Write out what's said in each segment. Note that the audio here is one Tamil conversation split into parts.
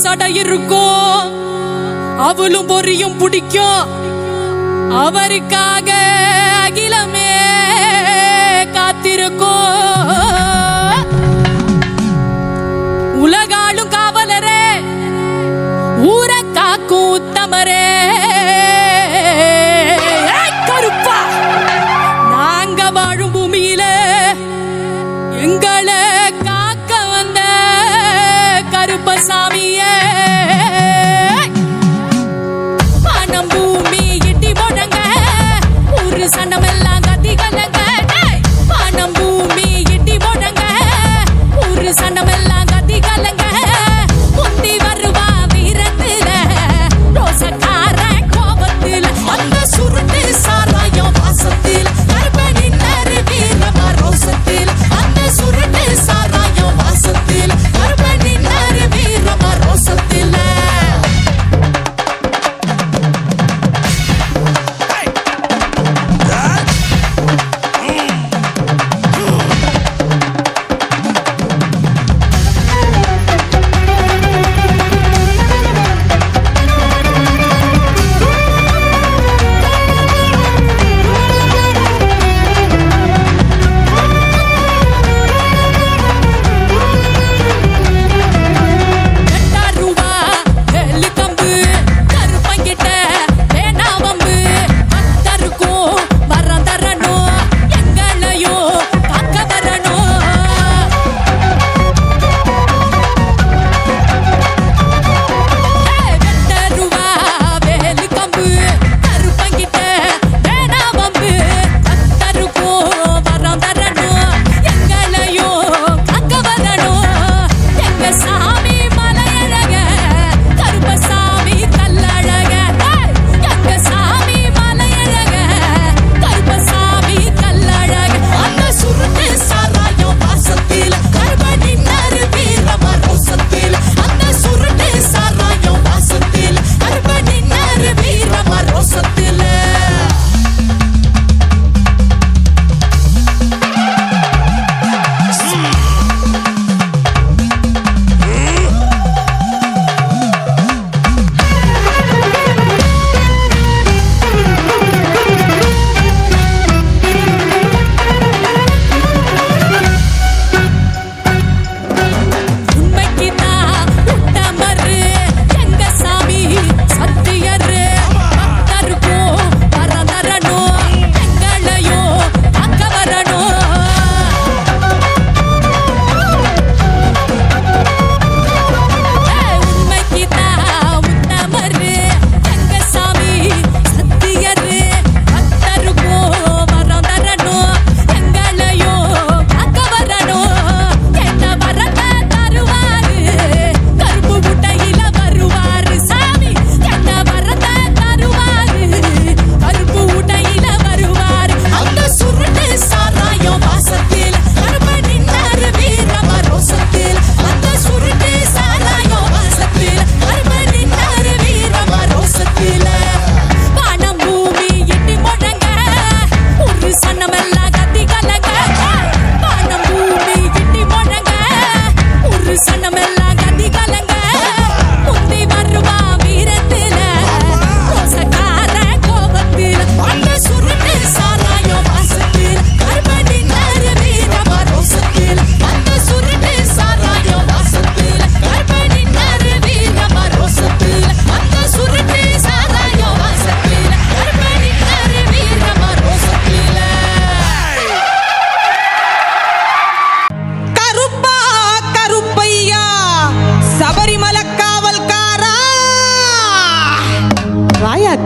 சடை இருக்கும், அவளும் பொரியும் பிடிக்கும். அவருக்காக அகிலமே காத்திருக்கும். உலகாளும் காவலரே, ஊர காக்கும் உத்தமரே, கருப்பா நாங்க வாழும் பூமியில எங்களை காக்க வந்த கருப்பசாமியே. வானம் பூமி இடி முழங்க, ஒரு சனமெல்லாம் கத்தி கலங்க. வானம் பூமி இடி முழங்க, ஒரு சனமெல்லாம் கத்தி கலங்க. முந்தி வருவா வீரத்துல, ரோசக்கார கோபத்துல, அந்த சுருட்டு சாராயம் வாசத்தில், கருப்பனின் வீரமா ரோசத்தில், அந்த சுருட்டு சாராயம் வாசத்தில், கருப்பனின் வீரமா ரோசத்தில்.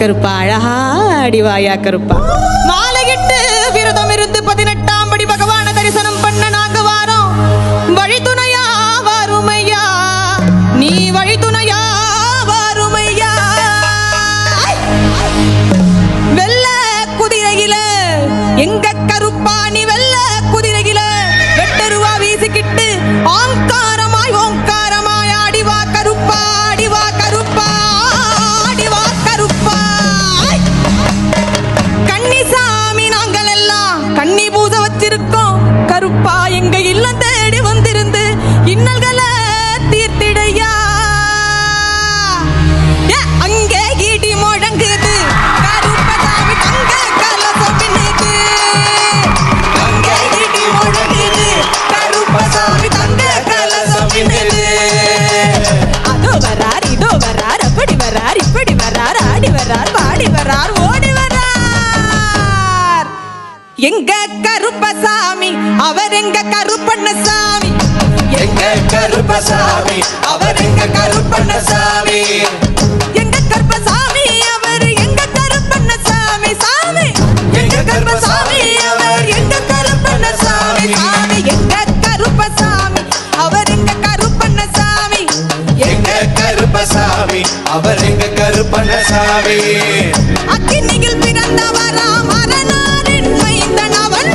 கருப்பா அழகா அடிவாயா கருப்பா. மாலையிட்டு விரதம் இருந்து 18ஆம் படி பகவான தரிசனம் பண்ண நாங்க வாரோம். வழித்துணையா வருமையா, நீ வழித்துணையா வருமையா. வெள்ள குதிரையில எங்க கருப்பா, நீ வெள்ள குதிரையில வெட்டருவா வீசிக்கிட்டு ஆங்காரமாய் ஓங்காரமாய் ஆடிவா கருப்பா, ஆடிவா கருப்பா, ஆடிவா கருப்பா. கண்ணி கருப்பண்ணசாமி எங்க கருப்பசாமி அவர் எங்க கருப்பண்ணசாமி எங்க கருப்பசாமி அவர் எங்க கருப்பண்ணசாமி சாமி எங்க கருப்பசாமி அவர் எங்க கருப்பண்ணசாமி சாமி எங்க கருப்பசாமி அவர் எங்க கருப்பண்ணசாமி எங்க கருப்பசாமி அவர் எங்க கருப்பண்ணசாமி அக்கினியில் பிறந்தவராம் அரணாரின் மைந்தன் அவன்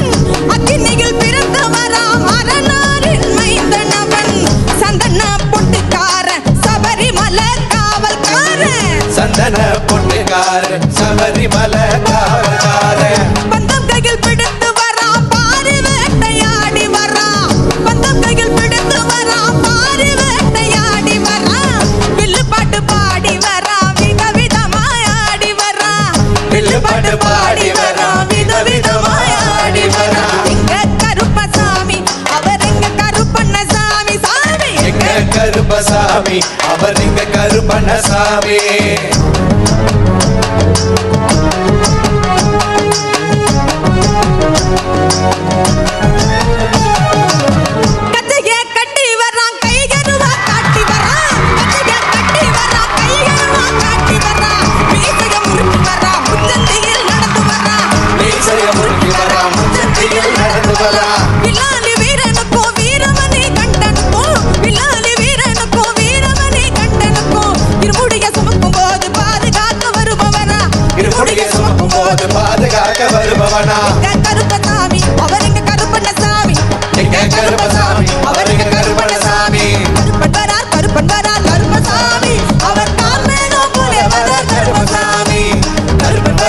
அக்கினியில் பிறந்தவராம் அரணாரின் மைந்தன் அவன் சந்தன பொட்டுக்காரன் சபரிமலை காவல்காரன் சந்தன பொட்டுக்காரன் சபரிமலை காவல்காரன் பந்தம் கையில் பிடித்து வரான் பாரி வேட்டையாடி வரான் பந்தம் கையில் பிடித்து வரான் பாரி வேட்டையாடி வரான் வில்லு பாட்டு பாடி வரான் விதவிதமாய் ஆடி வரான் வில்லு பாட்டு பாடி வரான் விதவிதமாய் ஆடி வரான் எங்க கருப்பசாமி அவர் எங்க கருப்பண்ணசாமி சாமி எங்க கருப்பசாமி அவர் எங்க கருப்பண்ணசாமி கட்டைய கட்டி வரான் கைகருவா காட்டி வரான் கட்டைய கட்டி வரான் கைகருவா காட்டி வரான் மீசைய முறுக்கி வரான் முச்சந்தியில் நடந்து வரான் மீசைய முறுக்கி வரான் முச்சந்தியில் நடந்து வரான் வில்லாலி வீரனுக்கும் வீரமணி கண்டனுக்கும் வில்லாலி வீரனுக்கும் வீரமணி கண்டனுக்கும் இருமுடிய சுமக்கும் போது பாதுகாக்க வருபவனா இருமுடிய சுமக்கும் போது பாதுகாக்க வருபவனா எங்க கருப்பசாமி அவர் எங்க கருப்பண்ணசாமி எங்க கருப்பசாமி அவர் எங்க கருப்பண்ணசாமி கருப்பன் வரார் கருப்பசாமி அவர் கார்மேனோ போலே வரார் கருப்பசாமி கருப்பன்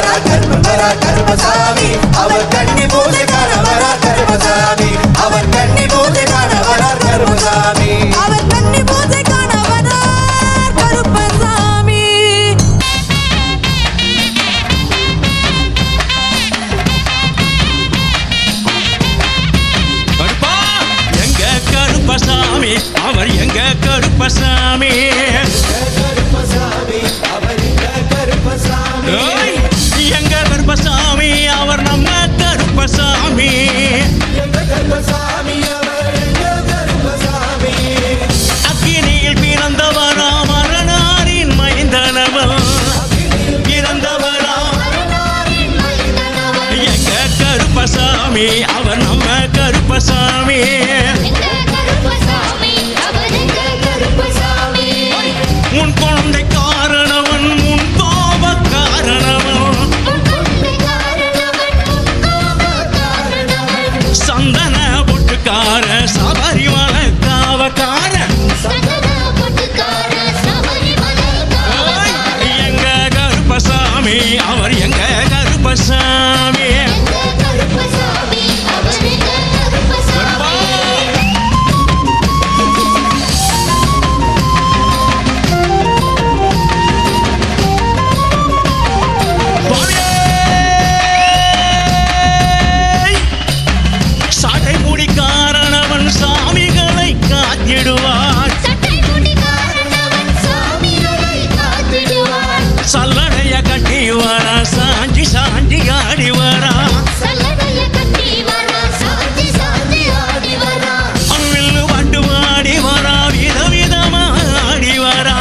வரா கருப்பசாமி அவர் கன்னி பூஜை காண வரா கருப்பசாமி அவர் கன்னி பூஜை காண வரா கருப்பசாமி அவர் கன்னி பூஜை காண வரார் கருப்பசாமி கருப்பா எங்க கருப்பசாமி அவர் எங்க கருப்பசாமி கருப்பசாமி அவர் எங்க கருப்பசாமி ஓய், எங்க கருப்பசாமி அவர் நம்ம கருப்பசாமி எங்க கருப்பசாமி அவர் எங்க கருப்பசாமி அக்கினியில் பிறந்தவரா மரணாரின் மைந்தனவன் பிறந்தவரா எங்க கருப்பசாமி அவர் நம்ம கருப்பசாமி உன் குழந்தை காரணவன் உன் கோப காரணவன் சந்தன பொட்டுக்கார சபரிமலை காவக்கார எங்க கருப்பசாமி அவர் எங்க கருப்பசாமி கருப்பா. சாட்டை முடி காரணவன் சாமிகளை காத்திடுவார் சல்லடைய கட்டி வரா சாஞ்சி சாஞ்சி ஆடி வரா வில்லு பாட்டு பாடி வரா விதவிதமா ஆடி வரா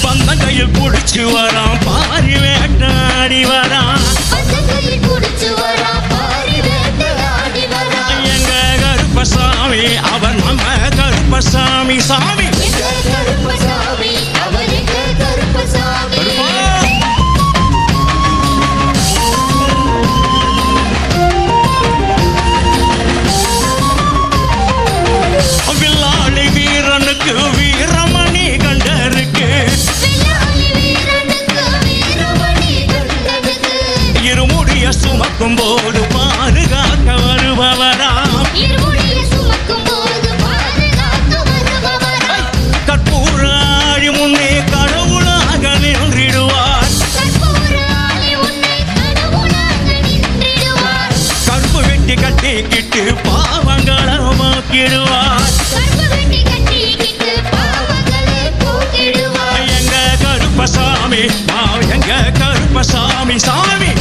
பந்த கையில் குடிச்சு வரா பாரி வேட்டாடி வரா எங்க கருப்பசாமி அவர் நம்ம கருப்பசாமி சாமி கருப்பா. வில்லாளி வீரனுக்கு வீரமணி கண்டருக்கு இருமுடிய சுமக்கும் போது பாதுகாக்க வருபவரா கற்பூராழி முன்னே கடவுளாக நின்றிடுவார் கற்பு வெட்டி கட்டிக்கிட்டு பாவங்களை மாக்கிடுவார் எங்க கருப்பசாமி எங்க கருப்பசாமி சாமி